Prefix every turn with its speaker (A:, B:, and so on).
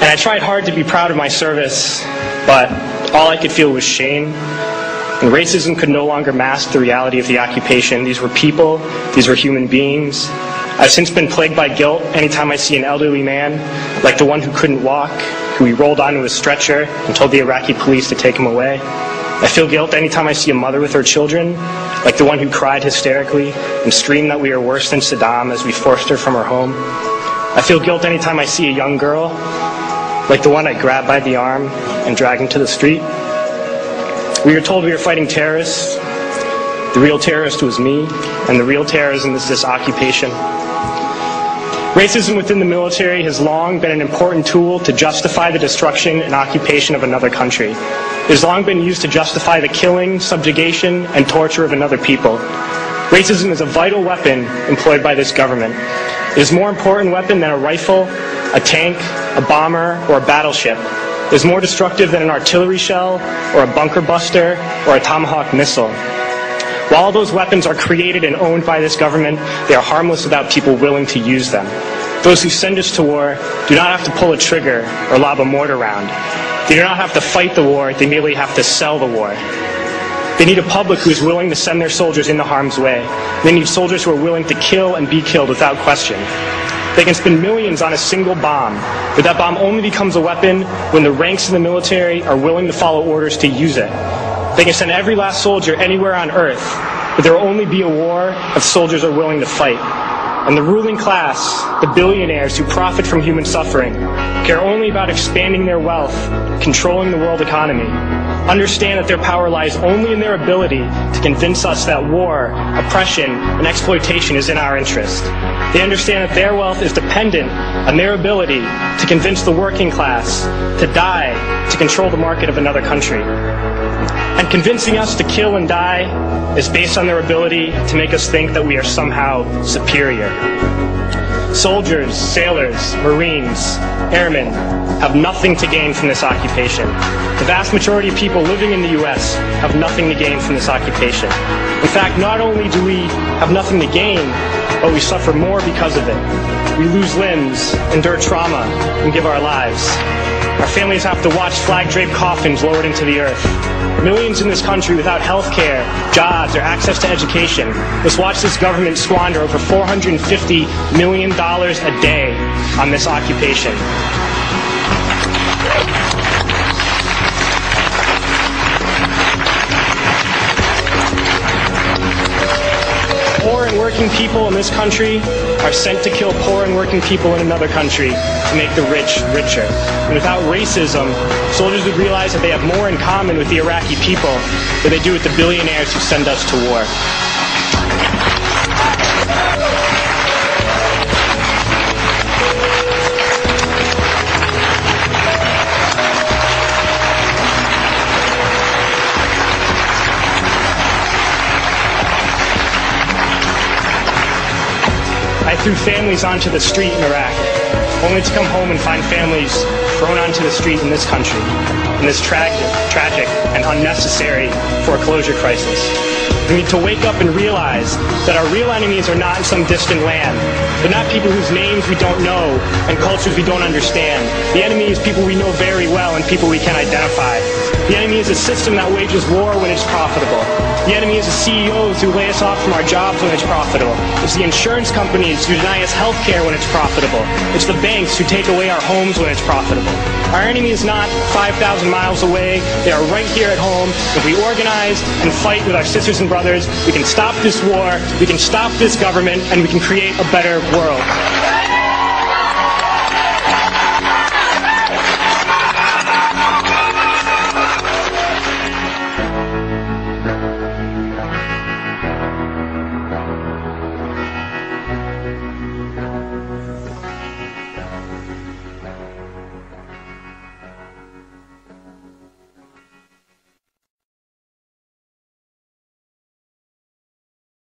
A: And I tried hard to be proud of my service, but all I could feel was shame. And racism could no longer mask the reality of the occupation. These were people, these were human beings. I've since been plagued by guilt anytime I see an elderly man, like the one who couldn't walk, who we rolled onto a stretcher and told the Iraqi police to take him away. I feel guilt anytime I see a mother with her children, like the one who cried hysterically and screamed that we are worse than Saddam as we forced her from her home. I feel guilt anytime I see a young girl, like the one I grabbed by the arm and dragged into the street. We were told we were fighting terrorists. The real terrorist was me, and the real terrorism is this occupation. Racism within the military has long been an important tool to justify the destruction and occupation of another country. It has long been used to justify the killing, subjugation, and torture of another people. Racism is a vital weapon employed by this government. It is a more important weapon than a rifle, a tank, a bomber, or a battleship. It is more destructive than an artillery shell, or a bunker buster, or a Tomahawk missile. While all those weapons are created and owned by this government, they are harmless without people willing to use them. Those who send us to war do not have to pull a trigger or lob a mortar round. They do not have to fight the war, they merely have to sell the war. They need a public who is willing to send their soldiers into harm's way. They need soldiers who are willing to kill and be killed without question. They can spend millions on a single bomb, but that bomb only becomes a weapon when the ranks of the military are willing to follow orders to use it. They can send every last soldier anywhere on earth, but there will only be a war if soldiers are willing to fight. And the ruling class, the billionaires who profit from human suffering, care only about expanding their wealth, controlling the world economy. Understand that their power lies only in their ability to convince us that war, oppression, and exploitation is in our interest. They understand that their wealth is dependent on their ability to convince the working class to die to control the market of another country. And convincing us to kill and die is based on their ability to make us think that we are somehow superior. Soldiers, sailors, Marines, airmen have nothing to gain from this occupation. The vast majority of people living in the U.S. have nothing to gain from this occupation. In fact, not only do we have nothing to gain, but we suffer more because of it. We lose limbs, endure trauma, and give our lives. Our families have to watch flag-draped coffins lowered into the earth. Millions in this country without health care, jobs, or access to education must watch this government squander over $450 million a day on this occupation. Poor and working people in this country are sent to kill poor and working people in another country to make the rich richer. And without racism, soldiers would realize that they have more in common with the Iraqi people than they do with the billionaires who send us to war. I threw families onto the street in Iraq, only to come home and find families thrown onto the street in this country, in this tragic and unnecessary foreclosure crisis. We need to wake up and realize that our real enemies are not in some distant land. They're not people whose names we don't know and cultures we don't understand. The enemy is people we know very well and people we can identify. The enemy is a system that wages war when it's profitable. The enemy is the CEOs who lay us off from our jobs when it's profitable. It's the insurance companies who deny us health care when it's profitable. It's the banks who take away our homes when it's profitable. Our enemy is not 5,000 miles away. They are right here at home. If we organize and fight with our sisters and brothers, we can stop this war, we can stop this government, and we can create a better world.